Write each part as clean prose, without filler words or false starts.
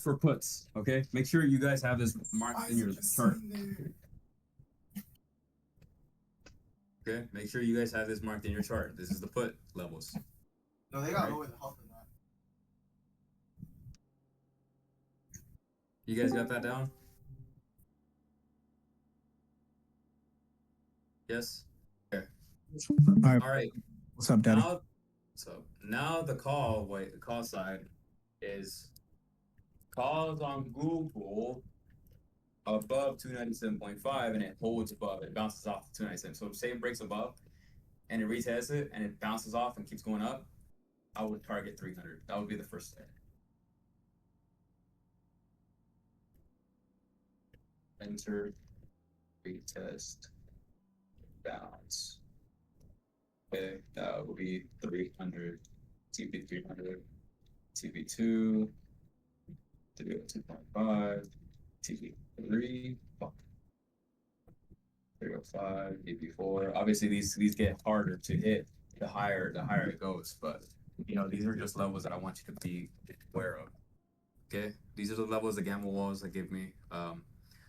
for puts. Okay, make sure you guys have this marked in your chart. Okay, make sure you guys have this marked in your chart. This is the put levels. No, they got lower the health than that. You guys got that down? Yes. Okay. All right. All right. What's up, Daddy? Now the call side is calls on Google above 297.5 and it holds above. It bounces off to 297. So say it breaks above and it retests it and it bounces off and keeps going up, I would target 300. That would be the first step. Enter, retest, bounce. Okay, that would be 300, TP 300, TP2, 2.5, TP3, 305, TP4. Obviously, these get harder to hit the higher it goes, but you know these are just levels that I want you to be aware of. Okay, these are the levels the gamma walls that give me.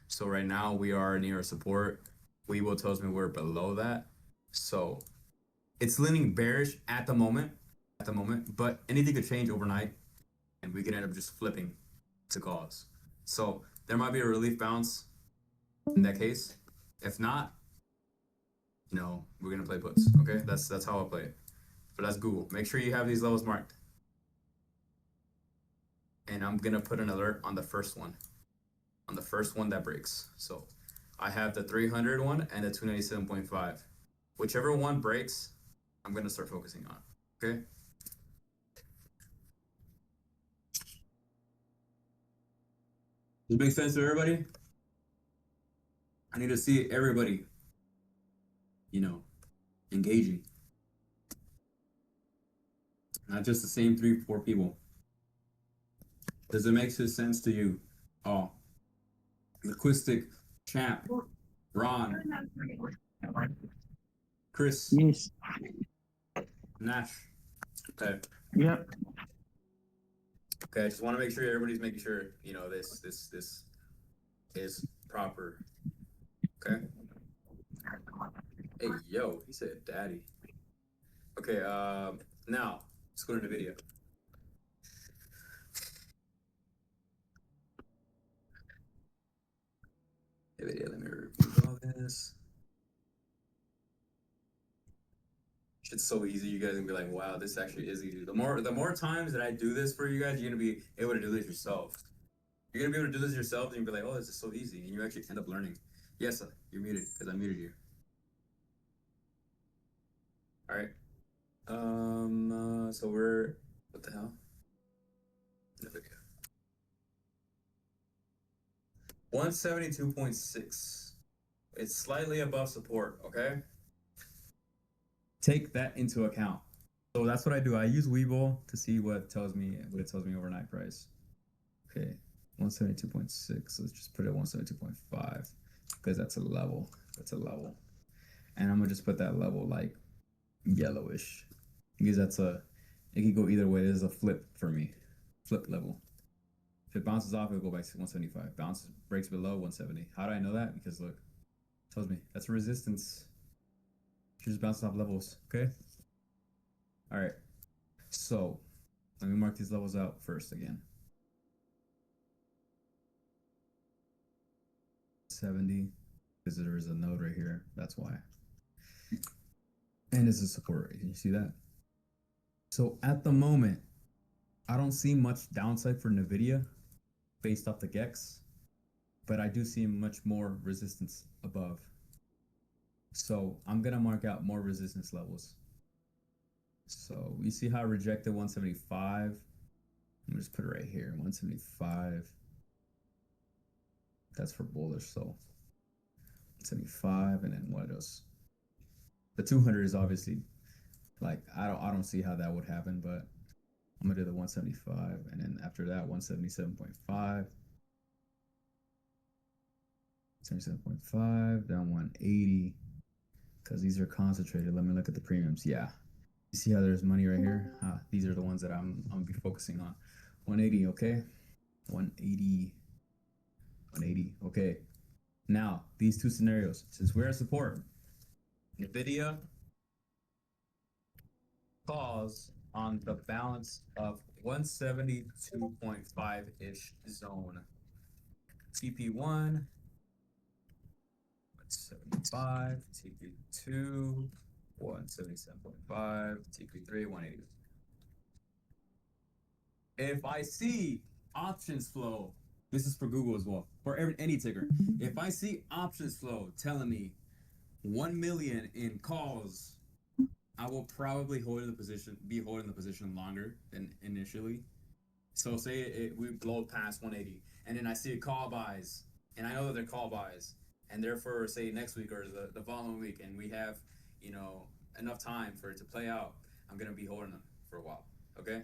So right now we are near support. Weeble tells me we're below that, so it's leaning bearish at the moment, but anything could change overnight, and we could end up just flipping to calls. So there might be a relief bounce in that case. If not, you know, we're gonna play puts. Okay, that's how I play it. But that's Google. Make sure you have these levels marked. And I'm gonna put an alert on the first one. On the first one that breaks. So I have the 300 one and the 297.5. Whichever one breaks, I'm gonna start focusing on. Okay. Does it make sense to everybody? I need to see everybody, you know, engaging. Not just the same 3-4 people. Does it make sense to you? Oh, Liquistic, Champ, Ron, Chris, Yes. Nash. Okay. Yep. Okay, I just want to make sure everybody's making sure, you know, this is proper. Okay. Hey, yo, he said daddy. Okay, now let's go to the video. The video, let me remove all this. It's so easy. You guys are gonna be like, wow, this actually is easy. The more times that I do this for you guys, you're gonna be able to do this yourself. You're gonna be able to do this yourself, and you'll be like, oh, this is so easy, and you actually end up learning. Yes, sir, you're muted because I muted you. All right. So we're what the hell? No video. 172.6. It's slightly above support. Okay. Take that into account. So that's what I do. I use Webull to see what it tells me overnight price. Okay, 172.6. Let's just put it at 172.5 because that's a level. That's a level, and I'm gonna just put that level like yellowish because it can go either way. This is a flip for me, flip level. If it bounces off, it'll go back to 175. Breaks below 170. How do I know that? Because look, it tells me that's a resistance. Just bouncing off levels, okay? All right, so let me mark these levels out first again. 70, because there is a node right here, that's why. And it's a support rate, you see that? So at the moment, I don't see much downside for NVIDIA based off the GEX, but I do see much more resistance above. So I'm gonna mark out more resistance levels. So you see how I rejected 175? I'm gonna just put it right here, 175. That's for bullish, so 175, and then what else? The 200 is obviously like I don't see how that would happen, but I'm gonna do the 175, and then after that 177.5. 77.5, down 180, because these are concentrated. Let me look at the premiums. Yeah, you see how there's money right here? These are the ones that I'm gonna be focusing on. 180, okay. 180. 180. Okay. Now, these two scenarios, since we're at support, NVIDIA calls on the balance of 172.5-ish zone. TP1, 175, TP2, 177.5, TP3, 180. If I see options flow, this is for Google as well, for any ticker. If I see options flow telling me 1 million in calls, I will probably be holding the position longer than initially. So say we blow past 180, and then I see a call buys, and I know that they're call buys, and therefore say next week or the following week, and we have enough time for it to play out, I'm gonna be holding them for a while. Okay,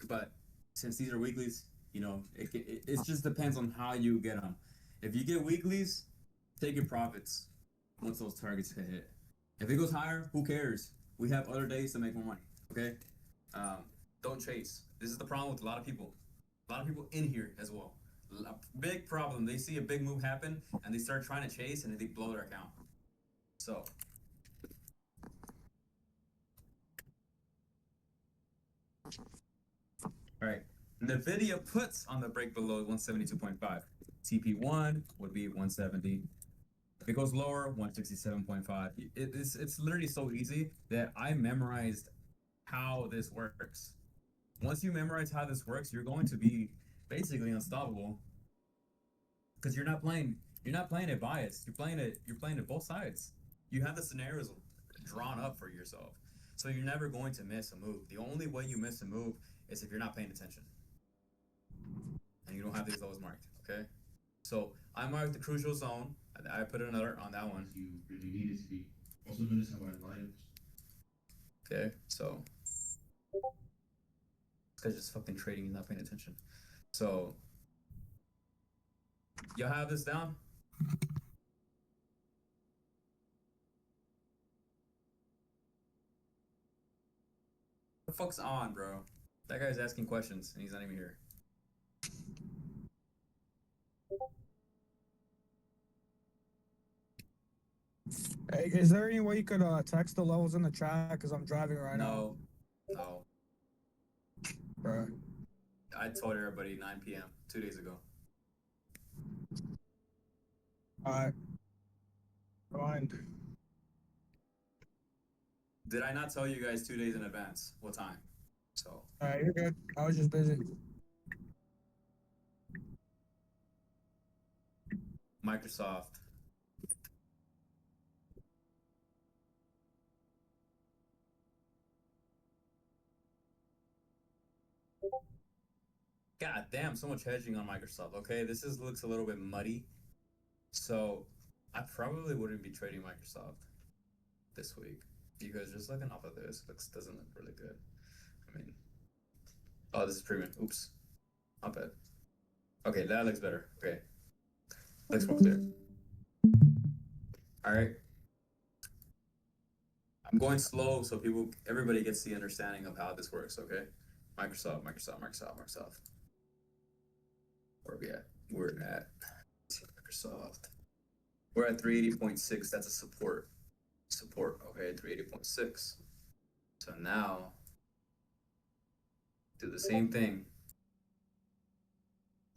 but since these are weeklies, it just depends on how you get them. If you get weeklies, take your profits once those targets hit. If it goes higher, who cares? We have other days to make more money. Okay, don't chase. This is the problem with a lot of people. A lot of people in here as well. Big problem. They see a big move happen and they start trying to chase and they blow their account. So. All right. NVIDIA puts on the break below 172.5. TP1 would be 170. If it goes lower, 167.5. It's literally so easy that I memorized how this works. Once you memorize how this works, you're going to be basically unstoppable. Because you're not playing it biased. You're playing it both sides. You have the scenarios drawn up for yourself. So you're never going to miss a move. The only way you miss a move is if you're not paying attention. And you don't have these lows marked, okay? So I marked the crucial zone. I put an alert on that one. You really need it to be. Also notice how our lines. Okay, so this guy's just fucking trading and not paying attention. So y'all have this down? The fuck's on, bro? That guy's asking questions and he's not even here. Hey, is there any way you could text the levels in the chat? Because I'm driving right now. No. Bro. I told everybody 9 p.m. 2 days ago. Alright. Fine. Did I not tell you guys 2 days in advance what time? So. Alright, you're good. I was just busy. Microsoft. God damn, so much hedging on Microsoft. Okay, looks a little bit muddy. So I probably wouldn't be trading Microsoft this week because just looking off of this doesn't look really good. I mean, oh, this is premium. Oops, not bad. Okay, that looks better. Okay, looks more clear. All right, I'm going slow so everybody gets the understanding of how this works. Okay, Microsoft. Where are we at? We're at Microsoft. We're at 380.6. That's a support. Okay, 380.6. So now, do the same thing.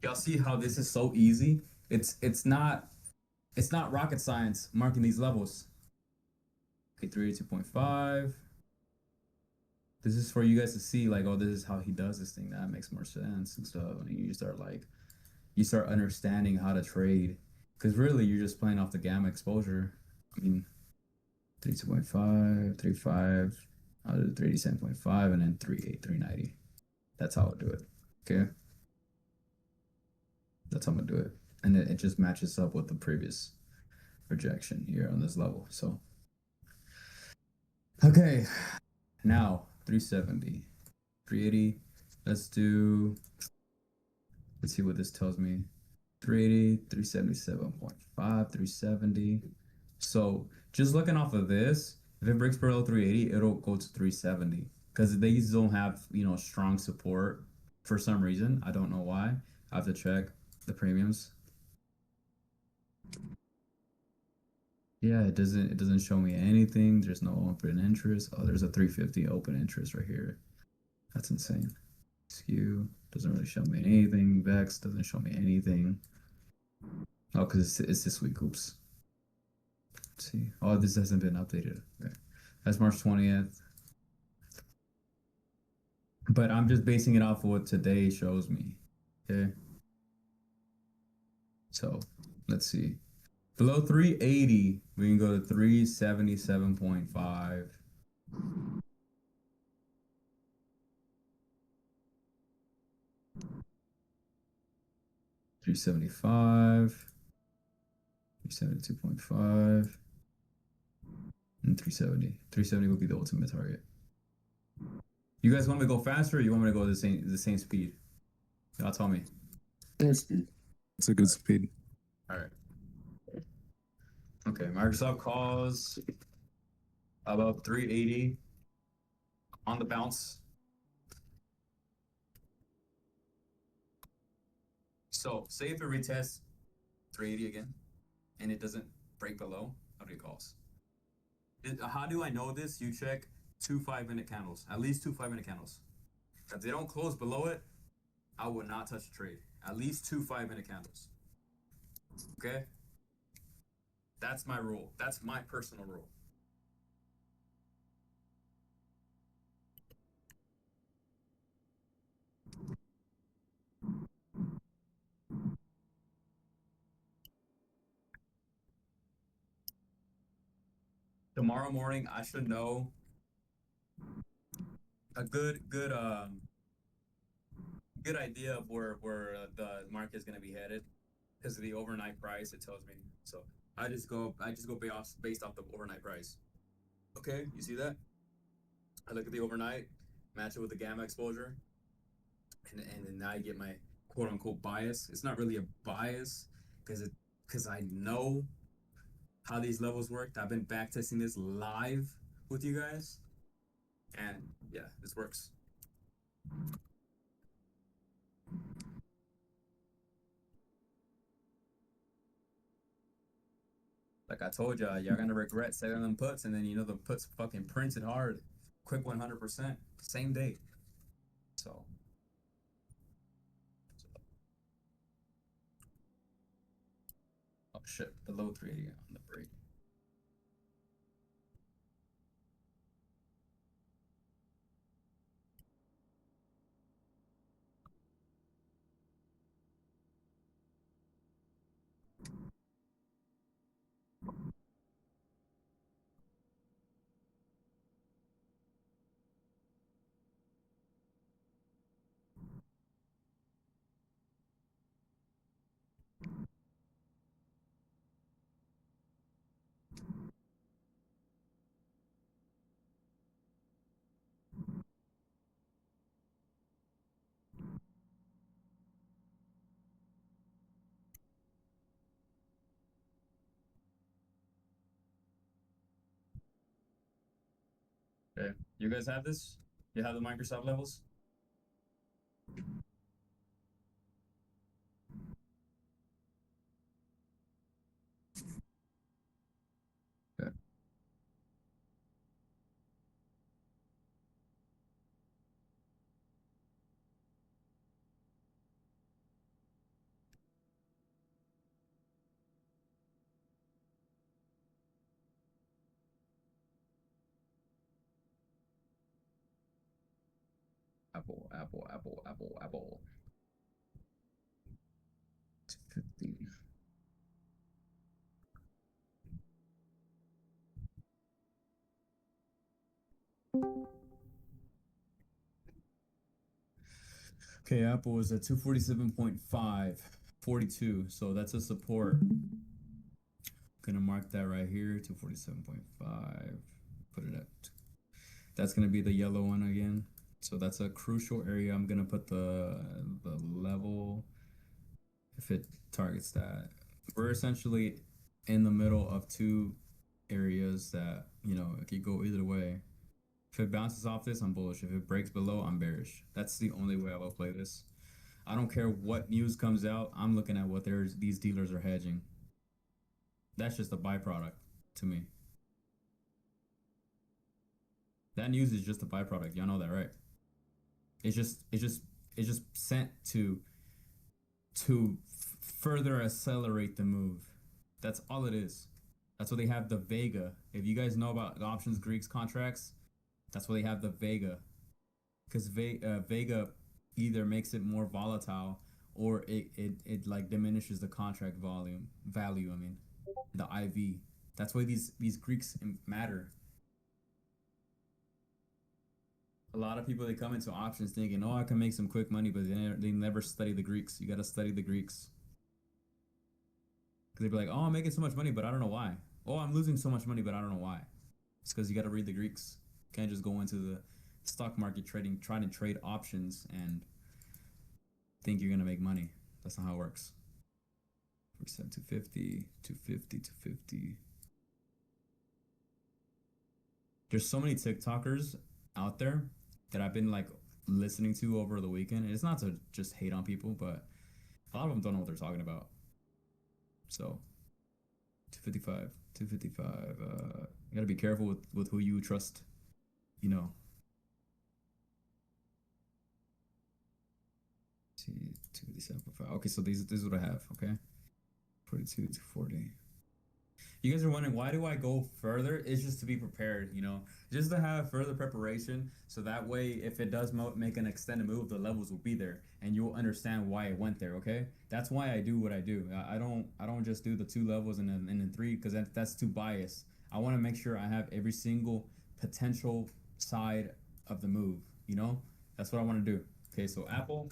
Y'all see how this is so easy? It's not rocket science marking these levels. Okay, 382.5. This is for you guys to see, like, oh, this is how he does this thing. That makes more sense and stuff. And you start understanding how to trade. Because really, you're just playing off the gamma exposure. I mean, 32.5, 35, I'll do 387.5, and then 38, 390. That's how I'll do it. Okay? That's how I'm going to do it. And it just matches up with the previous projection here on this level. So, okay. Now, 370, 380. Let's see what this tells me. 380, 377.5, 370. So just looking off of this, if it breaks below 380, it'll go to 370 because these don't have, strong support for some reason. I don't know why. I have to check the premiums. Yeah, it doesn't show me anything. There's no open interest. Oh, there's a 350 open interest right here. That's insane. Skew doesn't really show me anything. Vex doesn't show me anything. Oh, because it's this week. Oops. Let's see. Oh, this hasn't been updated. Okay. That's March 20th. But I'm just basing it off of what today shows me. Okay. So let's see. Below 380, we can go to 377.5. 375, 372.5, and 370. 370 would be the ultimate target. You guys want me to go faster, or you want me to go the same speed? Y'all tell me. Same speed. It's a good speed. All right. Okay, Microsoft calls about 380 on the bounce. So say if it retests 380 again and it doesn't break below, how do you calls? How do I know this? You check 2 5-minute candles, at least 2 5-minute candles. If they don't close below it, I would not touch the trade. At least 2 5-minute candles. Okay? That's my rule. That's my personal rule. Tomorrow morning, I should know a good idea of where the market is going to be headed because of the overnight price. It tells me. So I just go based off the overnight price. Okay, you see that? I look at the overnight, match it with the gamma exposure, and then I get my quote unquote bias. It's not really a bias because I know how these levels work. I've been backtesting this live with you guys, and yeah, this works. Like I told y'all gonna regret selling them puts, and then the puts fucking printed hard, quick 100%, same day. So. Oh shit, below 380 on the break. Okay, you guys have this? You have the Microsoft levels? Okay. Apple, Apple, Apple, Apple, Apple. 250. Okay, Apple is at 247.5, 42. So that's a support. Gonna mark that right here, 247.5. Put it at. That's gonna be the yellow one again. So that's a crucial area. I'm gonna put the level if it targets that. We're essentially in the middle of two areas that, it could go either way. If it bounces off this, I'm bullish. If it breaks below, I'm bearish. That's the only way I will play this. I don't care what news comes out. I'm looking at what these dealers are hedging. That's just a byproduct to me. That news is just a byproduct. Y'all know that, right? It's just sent to further accelerate the move. That's all it is. That's why they have the Vega. If you guys know about options Greeks contracts, that's why they have the Vega. Because Vega either makes it more volatile or it like diminishes the contract value. I mean, the IV. That's why these Greeks matter. A lot of people, they come into options thinking, oh, I can make some quick money, but they never study the Greeks. You got to study the Greeks. Because they'd be like, oh, I'm making so much money, but I don't know why. Oh, I'm losing so much money, but I don't know why. It's because you got to read the Greeks. You can't just go into the stock market trading, trying to trade options and think you're going to make money. That's not how it works. 47, 250, 250, 250. There's so many TikTokers out there that I've been like listening to over the weekend. And it's not to just hate on people, but a lot of them don't know what they're talking about. So 255, 255. You gotta be careful with who you trust, you know. See, 257.5. Okay, so this is what I have, okay? 42 to 40. You guys are wondering, why do I go further? It's just to be prepared, you know, just to have further preparation. So that way, if it does make an extended move, the levels will be there and you'll understand why it went there. Okay. That's why I do what I do. I don't just do the 2 levels and then 3, because that's too biased. I want to make sure I have every single potential side of the move, you know, that's what I want to do. Okay. So Apple,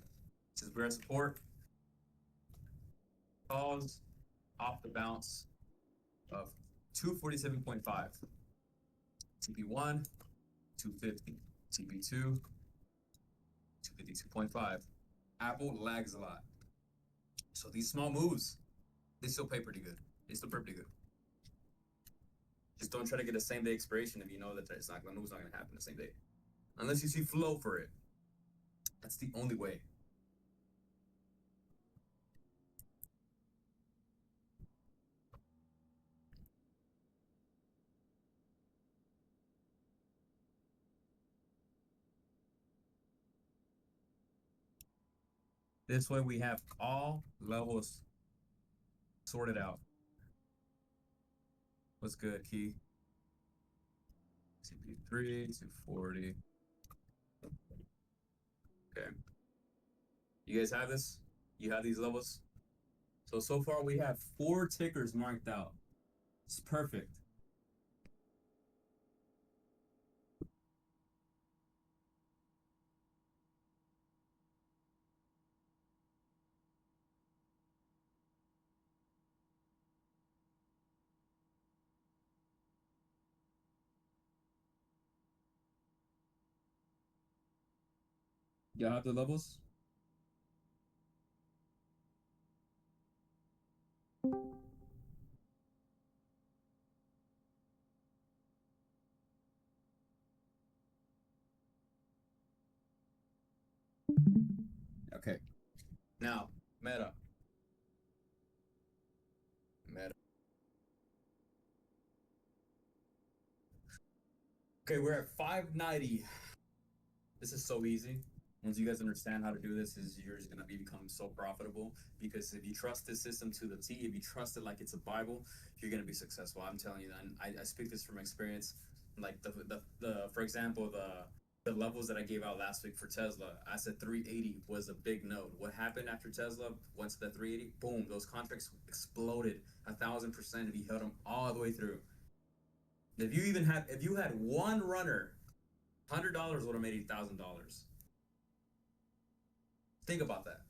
this is where support, pause, off the bounce of 247.5. TP1, 250. TP2, 252.5. Apple lags a lot. So these small moves, they still pay pretty good. They still pay pretty good. Just don't try to get a same day expiration if you know that the move's not gonna happen the same day. Unless you see flow for it. That's the only way. This way we have all levels sorted out. What's good, Key? CP3, 240. Okay. You guys have this? You have these levels? So far we have 4 tickers marked out. It's perfect. Y'all have the levels? Okay. Now, Meta. Okay, we're at 590. This is so easy. Once you guys understand how to do this, you're just gonna become so profitable. Because if you trust this system to the T, if you trust it like it's a Bible, you're gonna be successful. I'm telling you, and I speak this from experience. Like the for example, the levels that I gave out last week for Tesla, I said 380 was a big node. What happened after Tesla went to the 380? Boom, those contracts exploded 1,000% if you held them all the way through. If you had one runner, $100 would have made $1,000. Think about that.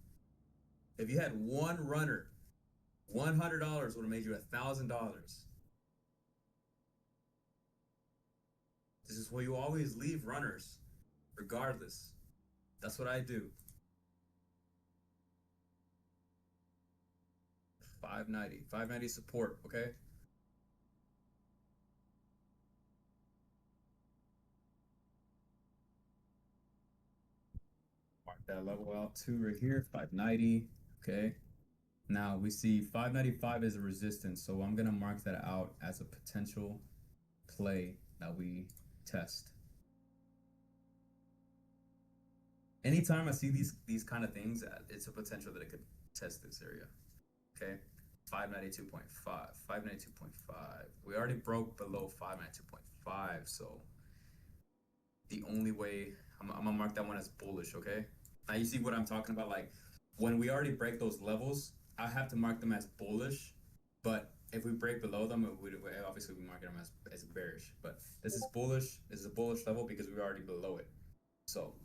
If you had one runner, $100 would have made you $1,000. This is why you always leave runners, regardless. That's what I do. 590 support, okay? Mark that level out to right here, 590. Okay. Now we see 595 is a resistance, so I'm gonna mark that out as a potential play that we test. Anytime I see these kind of things, it's a potential that it could test this area. Okay, 592.5, 592.5. We already broke below 592.5, so the only way I'm gonna mark that one as bullish. Okay, now you see what I'm talking about. Like when we already break those levels, I have to mark them as bullish, but if we break below them, obviously we mark them as bearish. But this is bullish. This is a bullish level because we're already below it. So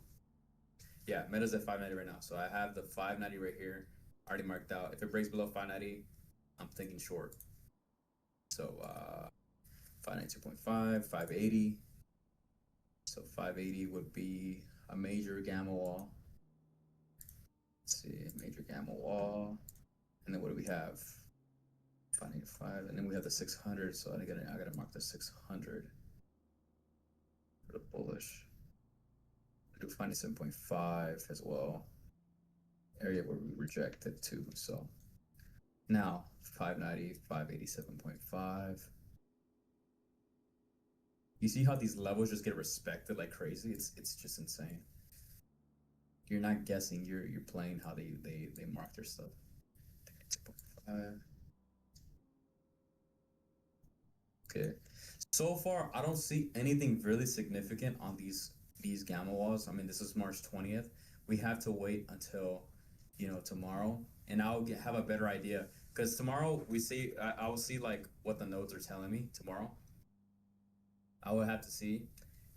yeah, Meta's at 590 right now. So I have the 590 right here already marked out. If it breaks below 590, I'm thinking short. So 592.5, 580. So 580 would be a major gamma wall. Let's see, major gamma wall. And then what do we have? 585, and then we have the 600. So I gotta mark the 600 for the bullish. I do 97.5 as well. Area where we rejected too. So now 590, 587.5. You see how these levels just get respected like crazy? It's just insane. You're not guessing, you're playing how they mark their stuff. 5. Okay. So far, I don't see anything really significant on these gamma walls. I mean, this is March 20th. We have to wait until, tomorrow, and I'll have a better idea. Because tomorrow I will see like what the nodes are telling me tomorrow. I will have to see,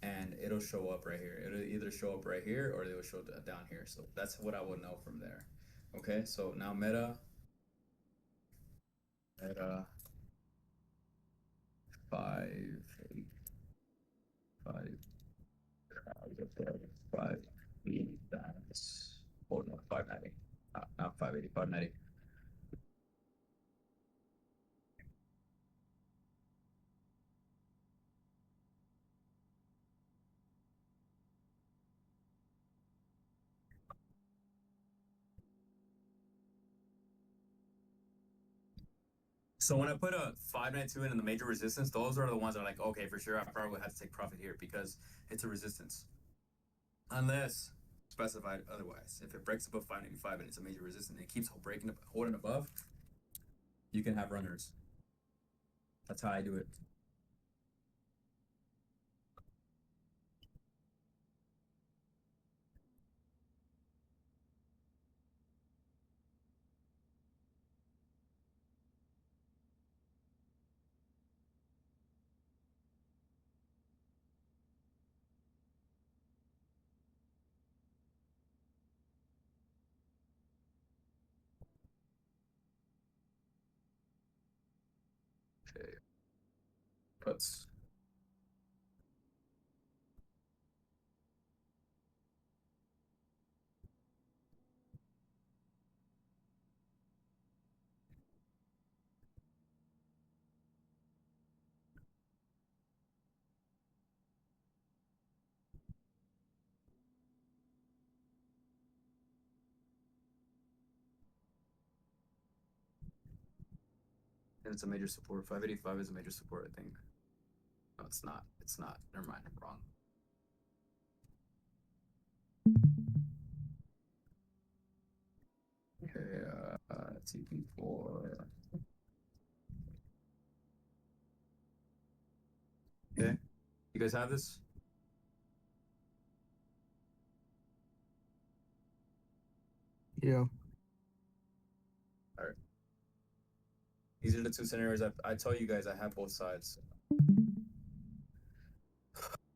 and it'll show up right here. It'll either show up right here or it'll show down here. So that's what I will know from there. Okay, so now Meta 5, 8, 5, 5, 8, that's, oh no, 590, not 580, 590. So when I put a 592 in the major resistance, those are the ones that are like, okay, for sure, I probably would have to take profit here because it's a resistance. Unless specified otherwise. If it breaks above 595 and it's a major resistance and it keeps breaking up, holding above, you can have runners. That's how I do it. Okay. Puts. And it's a major support. 585 is a major support, I think. No, it's not. It's not. Never mind. I'm wrong. Okay, TP4. Okay. You guys have this? Yeah. Alright. These are the two scenarios I tell you guys I have both sides.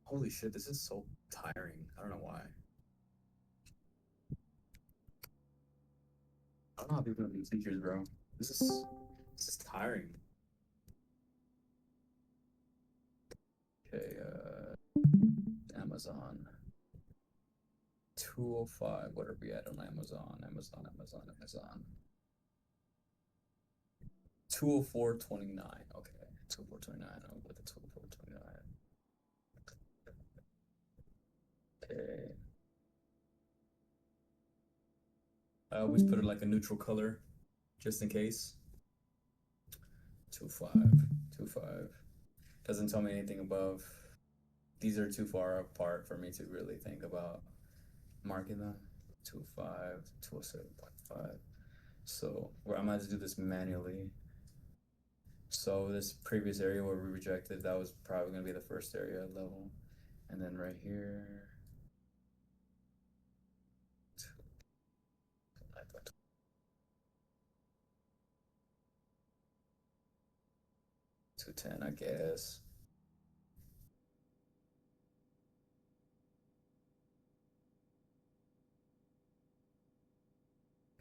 Holy shit, this is so tiring. I don't know why. I don't know how people do these features, bro. This is tiring. Okay, Amazon. 205. What are we at on Amazon? Amazon. 204.29. Okay, 204.29. I'll put the 204.29. Okay. I always put it like a neutral color, just in case. 2.5, 2.5. Doesn't tell me anything above. These are too far apart for me to really think about marking them. 2.5, 207.5. So I'm gonna do this manually. So this previous area where we rejected, that was probably gonna be the first area level. And then right here. 210, I guess.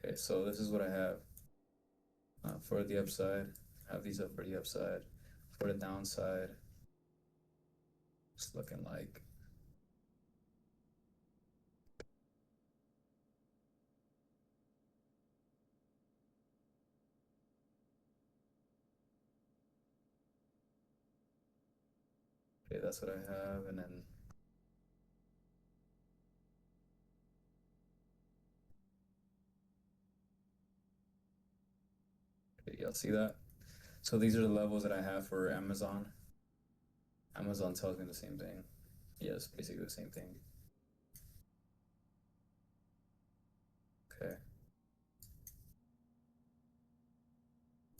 Okay, so this is what I have for the upside. I have these up for the upside. For the downside, it's looking like okay, that's what I have, and then okay, y'all see that? So these are the levels that I have for Amazon. Amazon tells me the same thing. Yes, basically the same thing. Okay.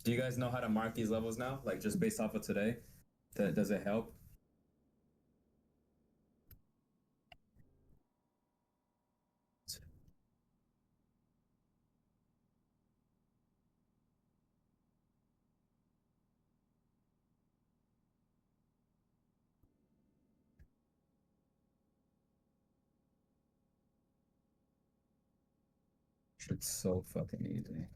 Do you guys know how to mark these levels now? Like just based off of today? Does it help? It's so fucking easy.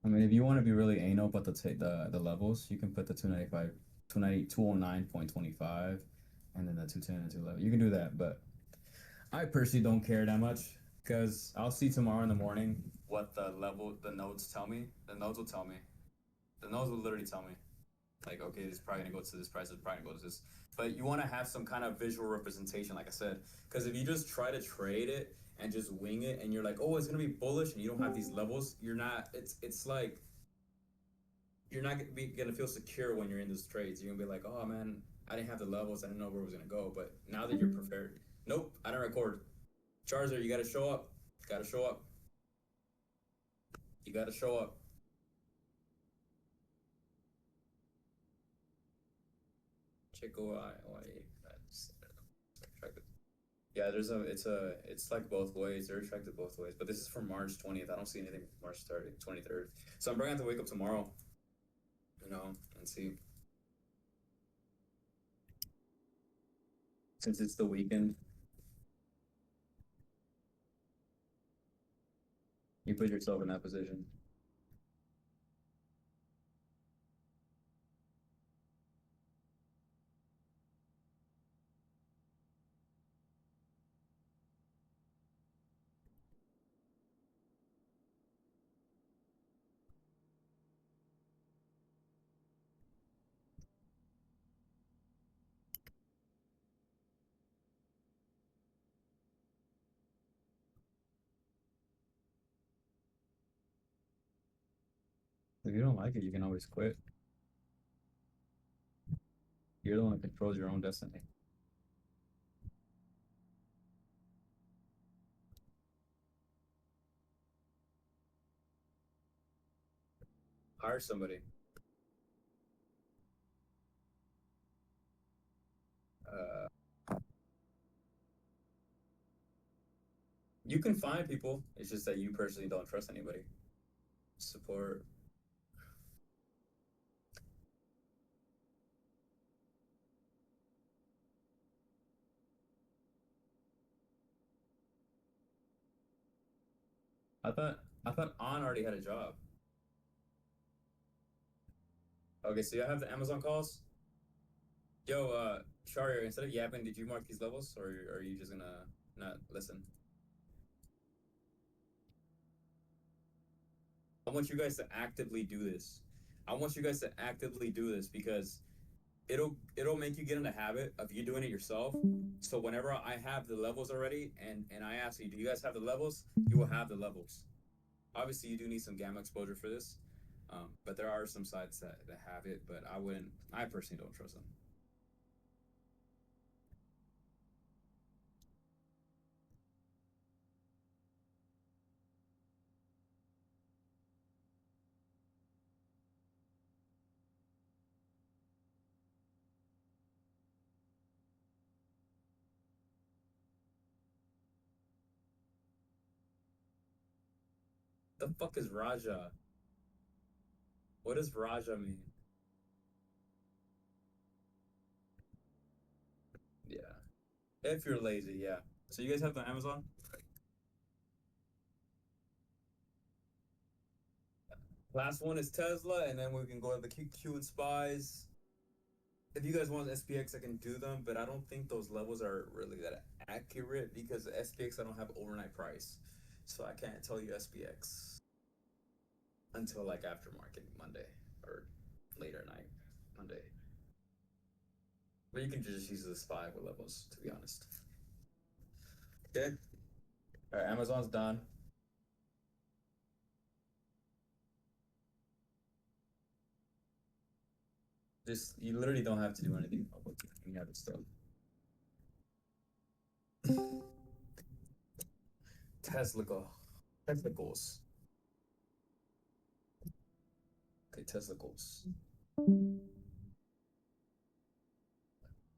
I mean, if you want to be really anal about the levels, you can put the 295, 290, 209.25, and then the 210 and 211. You can do that, but I personally don't care that much because I'll see tomorrow in the morning what the nodes tell me. The nodes will tell me. The nodes will literally tell me. Like, okay, this is probably gonna go to this price, it's probably gonna go to this. But you want to have some kind of visual representation, like I said, because if you just try to trade it and just wing it, and you're like, oh, it's gonna be bullish, and you don't have these levels, you're not. It's like you're not gonna feel secure when you're in those trades. You're gonna be like, oh man, I didn't have the levels, I didn't know where it was gonna go. But now that you're prepared, nope, I don't record. Charizard, you gotta show up. You gotta show up. You gotta show up. Chico, yeah, it's like both ways. They're attracted both ways. But this is from March 20th. I don't see anything from March 30th, 23rd. So I'm probably gonna have to wake up tomorrow, and see. Since it's the weekend, you put yourself in that position. If you don't like it, you can always quit. You're the one that controls your own destiny. Hire somebody. You can find people. It's just that you personally don't trust anybody. Support. I thought On already had a job. Okay, so you have the Amazon calls. Yo, Sharier, instead of yapping, did you mark these levels, or are you just gonna not listen? I want you guys to actively do this. I want you guys to actively do this because it'll make you get in the habit of you doing it yourself. So whenever I have the levels already, and I ask you, do you guys have the levels? You will have the levels. Obviously, you do need some gamma exposure for this, but there are some sites that have it. But I wouldn't. I personally don't trust them. The fuck is Raja? What does Raja mean? Yeah. If you're lazy, yeah. So you guys have the Amazon? Last one is Tesla, and then we can go to the QQ and Spies. If you guys want SPX, I can do them, but I don't think those levels are really that accurate because SPX I don't have overnight price, so I can't tell you SPX until like aftermarket Monday or later night Monday. But you can just use the SPY with levels, to be honest. Okay. All right, Amazon's done. Just you literally don't have to do anything about any other stuff. Tesla go. Tesla goals. Okay, Tesla goals.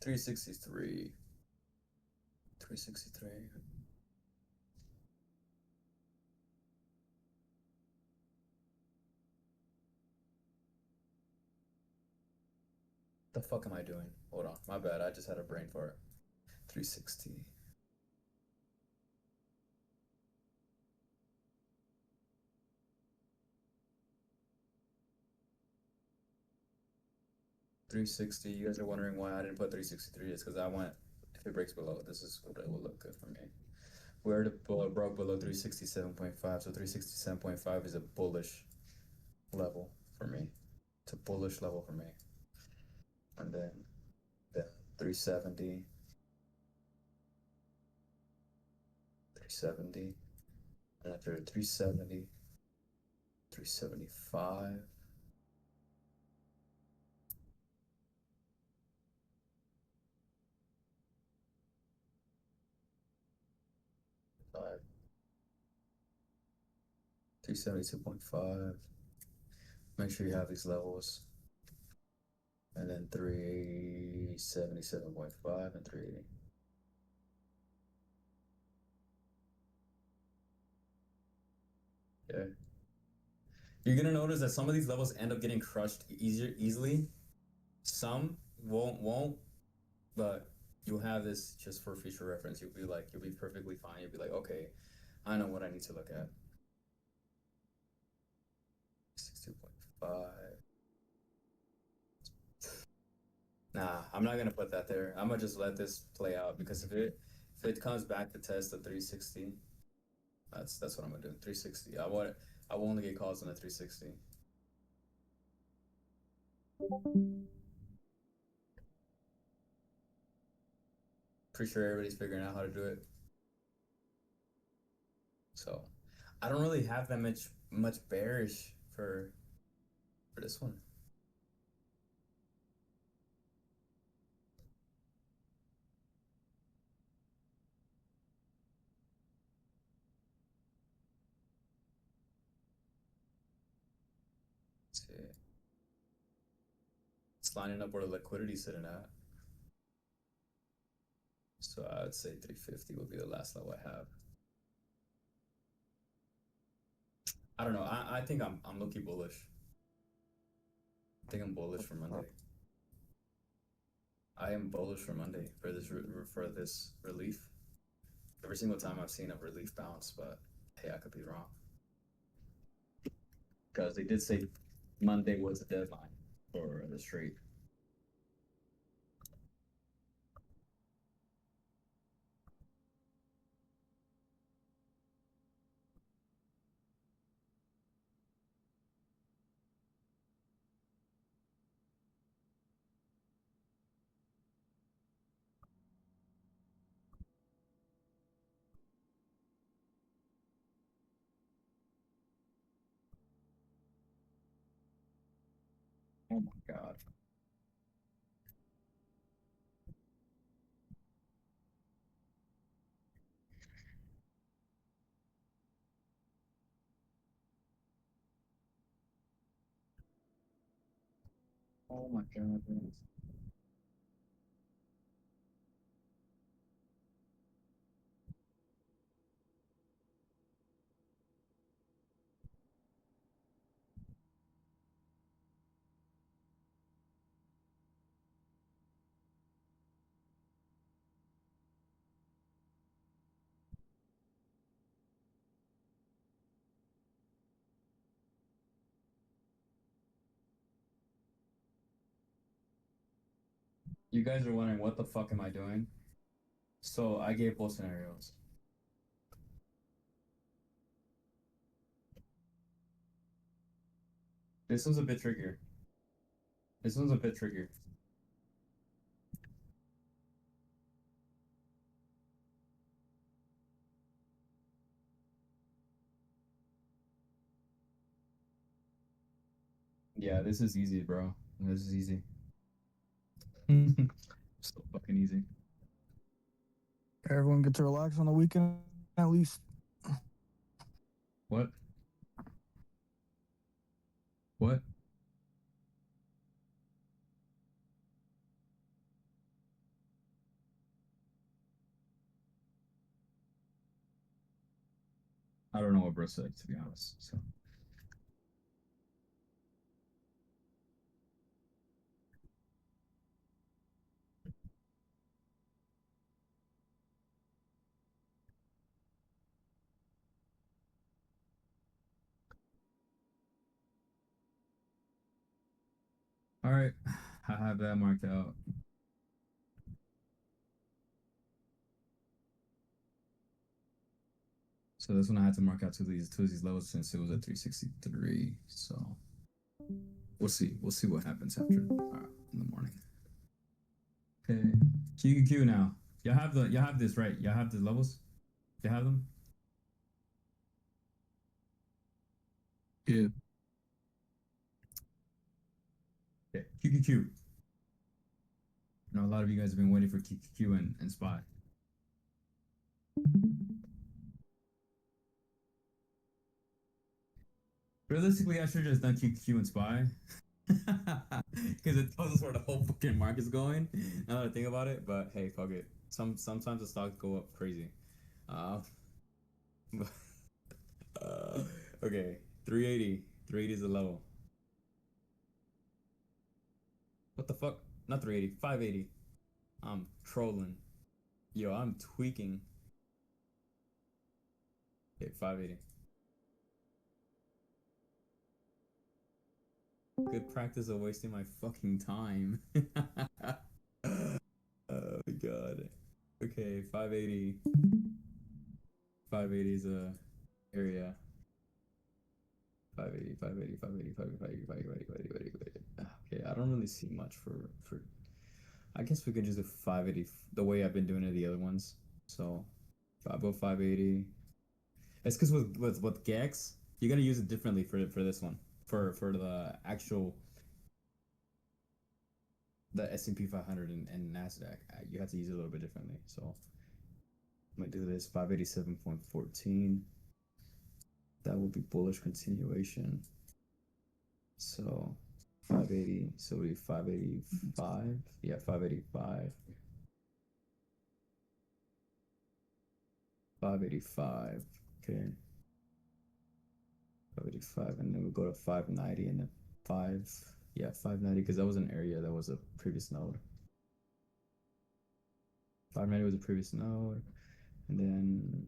363. 363. The fuck am I doing? Hold on, my bad. I just had a brain fart. 360. 360. You guys are wondering why I didn't put 363. It's because I went, if it breaks below, this is what it will look good for me. Where the broke below 367.5, so 367.5 is a bullish level for me. It's a bullish level for me. And then 370. 370. And after 370, 375. Five. 372.5. Make sure you have these levels. And then 377.5 and 380. Okay. You're gonna notice that some of these levels end up getting crushed easily. Some won't, but you'll have this just for future reference. You'll be perfectly fine. You'll be like, okay, I know what I need to look at. 62.5. Nah, I'm not gonna put that there. I'm gonna just let this play out because if it comes back to test the 360, that's what I'm gonna do. 360. I will only get calls on the 360. Pretty sure everybody's figuring out how to do it. So I don't really have that much bearish for this one. Let's see. It's lining up where the liquidity's sitting at. So I would say 350 would be the last level I have. I don't know. I think I'm low-key bullish. I think I'm bullish for Monday. I am bullish for Monday for this relief. Every single time I've seen a relief bounce, but hey, I could be wrong. Because they did say Monday was the deadline for the street. Oh my god. Oh my god. Man. You guys are wondering what the fuck am I doing? So I gave both scenarios. This one's a bit trickier. This one's a bit trickier. Yeah, this is easy, bro. This is easy. So fucking easy. Everyone get to relax on the weekend at least. What? What? I don't know what bro said, to be honest. So all right. I have that marked out. So this one I had to mark out two of these levels since it was at 363. So we'll see. We'll see what happens after in the morning. Okay. QQQ now. Y'all have this, right? Y'all have the levels? You have them? Yeah. Okay. QQQ. I know a lot of you guys have been waiting for QQQ and Spy. Realistically, I should have just done QQQ and Spy. Because it tells us where the whole fucking market's going. Now that I think about it, but hey, fuck it. Sometimes the stocks go up crazy. Uh, okay, 380. 380 is the level. What the fuck? Not 380, 580. I'm trolling. Yo, I'm tweaking. Okay, 580. Good practice of wasting my fucking time. Oh my god. Okay, 580. 580 is a area. 580, 580, 580, 580, 580, 580, 580. Okay, I don't really see much for. I guess we could just do 580 the way I've been doing it the other ones. So, if I go 580. It's because with Gex, you gotta use it differently for this one. For the actual the S&P 500 and Nasdaq, you have to use it a little bit differently. So I'm gonna do this 587.14. That will be bullish continuation. So 580, so it'll be 585. Yeah, 585. 585. Okay. 585, and then we go to 590 and then 590 because that was an area that was a previous node. 590 was a previous node, and then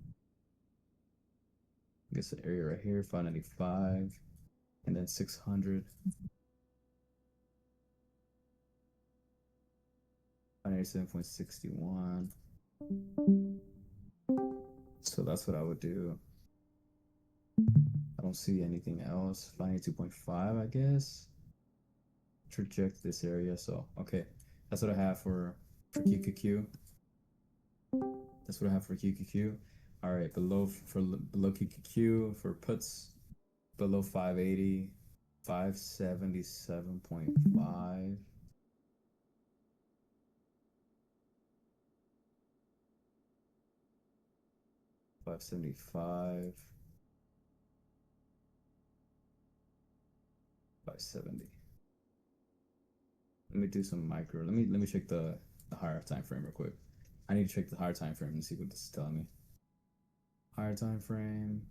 I guess the area right here, 595, and then 600. 597.61. So that's what I would do. I don't see anything else. 592.5, I guess. Traject this area. So okay, that's what I have for QQQ. That's what I have for QQQ. All right, below QQQ for puts, below 580, 577.5. $575. 570. Let me do some micro. Let me check the higher time frame real quick. I need to check the higher time frame and see what this is telling me. Higher time frame.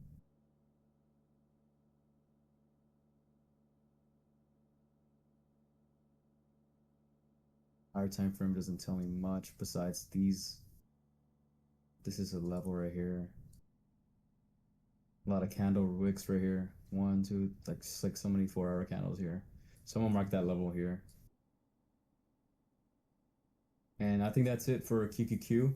Higher time frame doesn't tell me much besides these. This is a level right here. A lot of candle wicks right here. One, two, like so many 4-hour candles here. Someone mark that level here. And I think that's it for QQQ.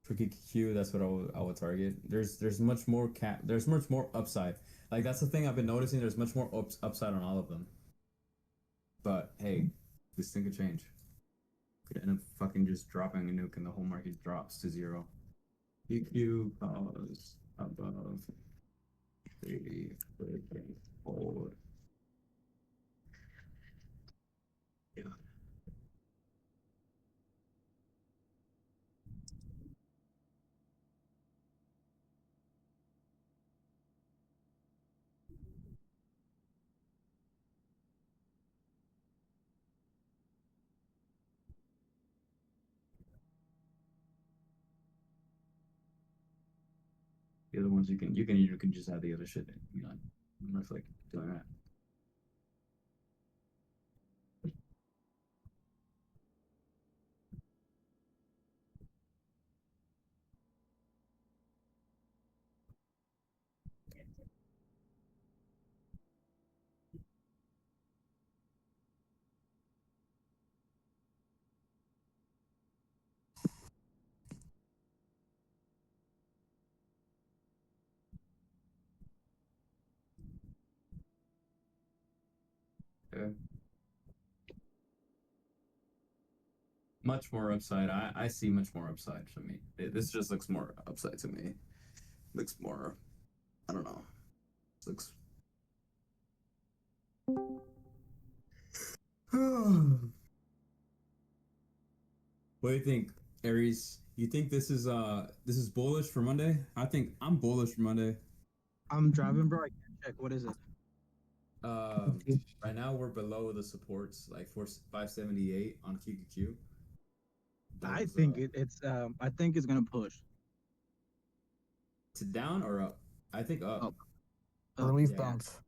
For QQQ, that's what I would target. There's much more there's much more upside. Like that's the thing I've been noticing. There's much more upside on all of them. But hey, this thing could change. Could end up fucking just dropping a nuke and the whole market drops to 0. QQ pause above 80 forward. Yeah. The other ones you can just have the other shit, you know, I'm like doing that. Yeah. Much more upside. I see much more upside to me. This just looks more upside to me. Looks more. I don't know. Looks. What do you think, Aries? You think this is bullish for Monday? I think I'm bullish for Monday. I'm driving, bro. I can't check. What is it? Right now we're below the supports, like 578 on QQQ. I think it's I think it's gonna push. To down or up? I think up. Up. Relief yeah. bounce.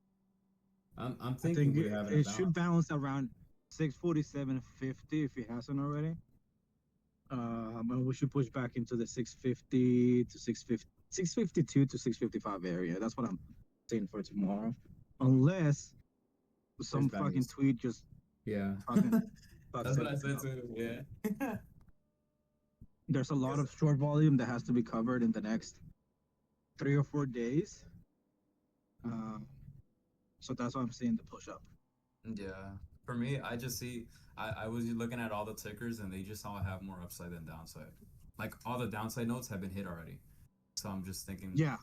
I'm I thinking think we're having it a should bounce around 647.50 if it hasn't already. And we should push back into the 650 to 650, 652 to 655 area. That's what I'm saying for tomorrow, unless some bad fucking news. tweet just Yeah. fucking That's what I everything said up. too. Yeah. There's a lot of short volume that has to be covered in the next 3 or 4 days. So that's why I'm seeing the push up. Yeah. For me, I just see I was looking at all the tickers and they just all have more upside than downside. Like all the downside notes have been hit already. So I'm just thinking Yeah.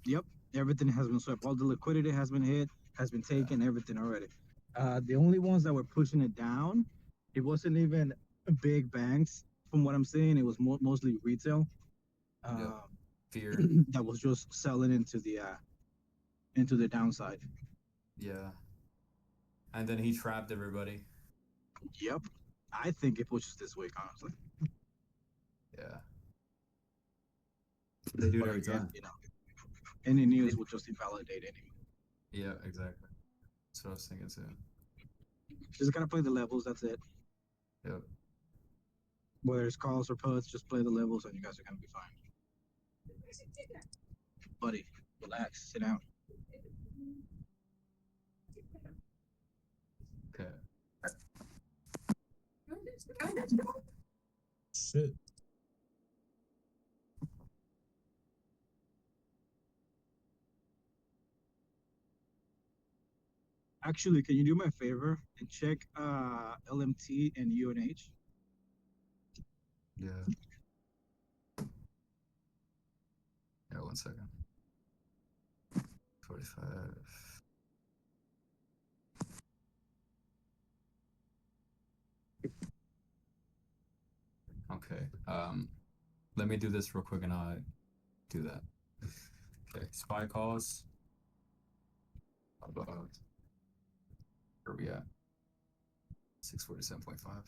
Yep. Everything has been swept. All the liquidity has been hit, has been taken, everything already. The only ones that were pushing it down, it wasn't even big banks. From what I'm seeing, it was mostly retail. fear. That was just selling into the downside. Yeah. And then he trapped everybody. Yep. I think it pushes this week, honestly. Yeah. They do it But every again, time. you know, any news will just invalidate anyone. Yeah, exactly. That's what I was thinking too. Just gotta play the levels. That's it. Yep. Whether it's calls or puts, just play the levels, and you guys are gonna be fine. Buddy, relax, sit down. Okay. Shit. Actually, can you do me a favor and check LMT and UNH? Yeah. Yeah, 1 second. 45. Okay. Let me do this real quick and I'll do that. Okay. Spy calls. About where are we at? 647.5.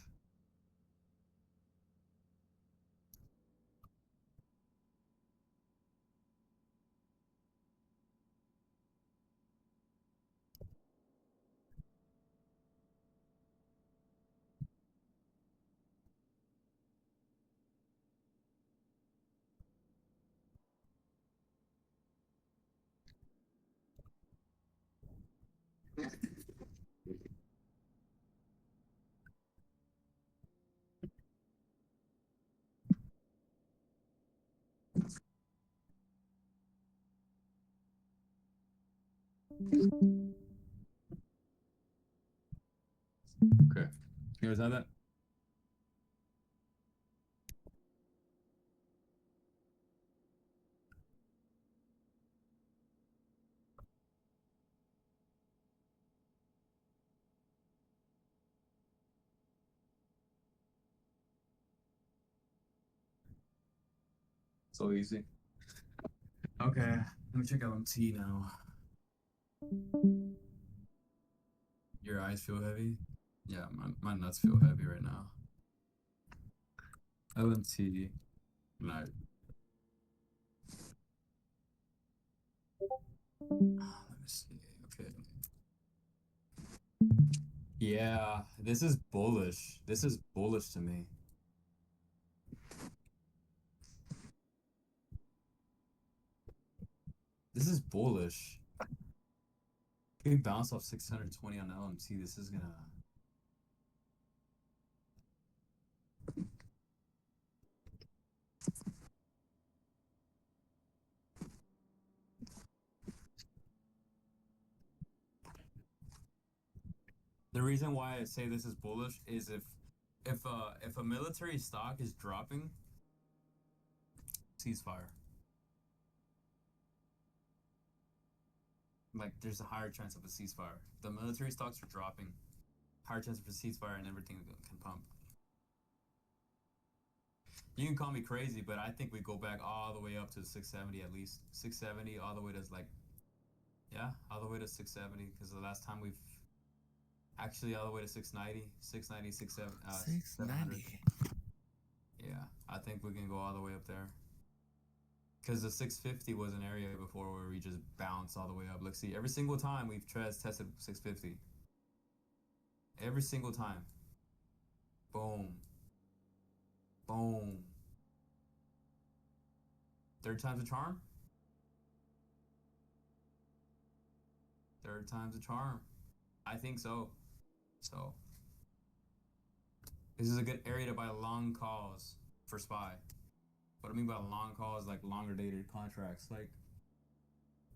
Okay. You guys have that? So easy. Okay, let me check LMT now. Your eyes feel heavy? Yeah, my nuts feel heavy right now. LMT. Night. Let me see. Okay. Yeah, this is bullish. This is bullish to me. This is bullish. If we bounce off 620 on LMT, this is gonna. The reason why I say this is bullish is if a military stock is dropping, ceasefire. Like there's a higher chance of a ceasefire. The military stocks are dropping, higher chance of a ceasefire and everything can pump. You can call me crazy, but I think we go back all the way up to 670 at least. 670 all the way to like, yeah, all the way to 670 because the last time we've actually all the way to 690, 690, 700. Yeah, I think we can go all the way up there. Because the 650 was an area before where we just bounce all the way up. Look, see, every single time we've tested 650. Every single time. Boom. Boom. Third time's a charm? Third time's a charm. I think so. So, this is a good area to buy long calls for SPY. What I mean by long calls, like longer dated contracts, like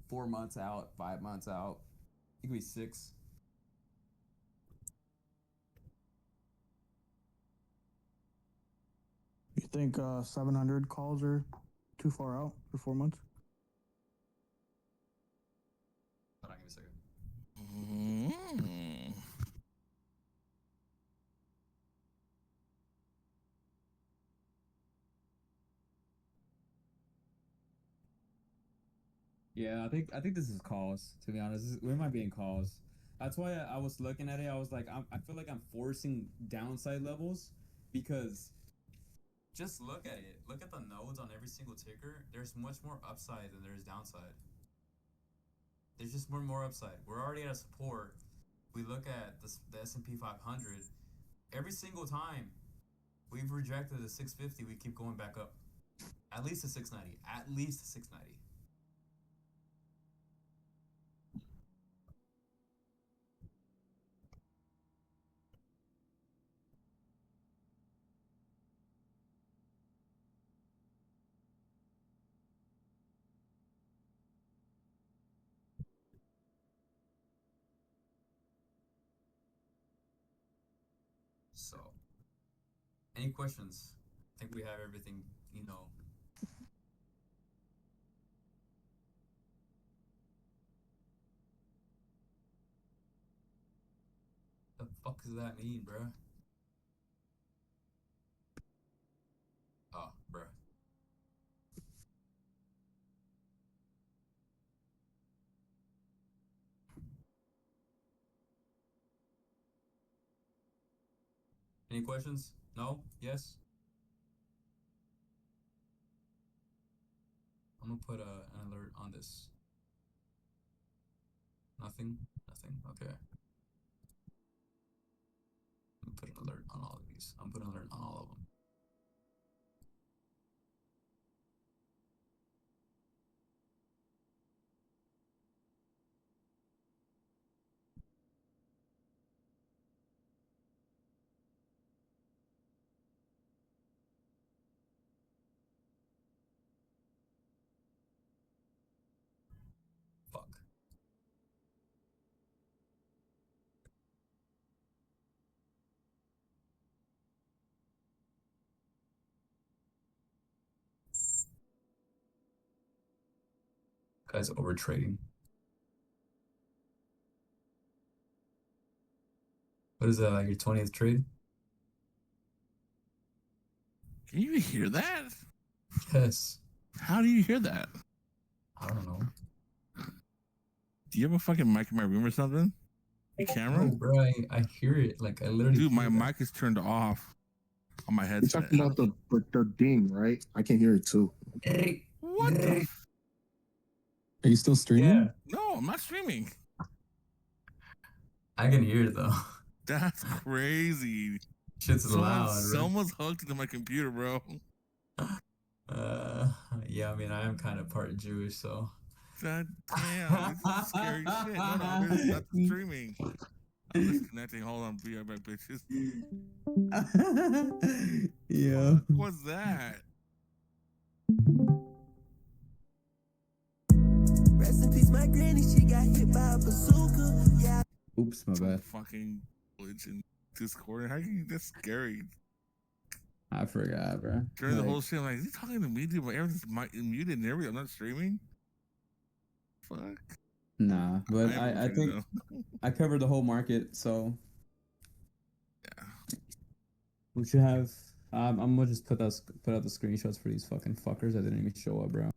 4 months out, 5 months out. It could be 6. You think 700 calls are too far out for 4 months? Hold on, give me a second. Yeah, I think this is calls. To be honest, we might be in calls. That's why I was looking at it. I was like, I feel like I'm forcing downside levels because just look at it. Look at the nodes on every single ticker. There's much more upside than there is downside. There's just more upside. We're already at a support. We look at the S&P 500. Every single time we've rejected the 650, we keep going back up. At least to 690. At least to 690. So, any questions? I think we have everything, you know. The fuck does that mean, bruh? Any questions? No? Yes? I'm gonna put an alert on this. Nothing? Nothing. Okay. I'm gonna put an alert on all of these. I'm putting an alert on all of them. Fuck. Guy's over trading. What is that, like your 20th trade? Can you hear that? Yes. How do you hear that? I don't know. Do you have a fucking mic in my room or something? A camera? No, bro, I hear it. Like, I literally Dude, my hear that. mic is turned off on my You're headset. talking about the ding, right? I can hear it too. What the? Are you still streaming? Yeah. No, I'm not streaming. I can hear it, though. That's crazy. Shit's loud, bro. Someone's hooked into my computer, bro. Yeah, I mean, I am kind of part Jewish, so. God damn, this is scary shit. No, this is not streaming. I'm disconnecting. Hold on, be right back, bitches. Yeah. What was that? Rest in peace, my granny, she got hit by a bazooka. Yeah. Oops, my bad. Fucking glitch in Discord. How can you? That's scary. I forgot, bro. During the Like, whole shit, I'm like, is he talking to me, dude? My everything's muted and everything. I'm not streaming. Fuck. nah, but am I think though. I covered the whole market, so Yeah. we should have. I'm gonna just put out the screenshots for these fucking fuckers that didn't even show up, bro.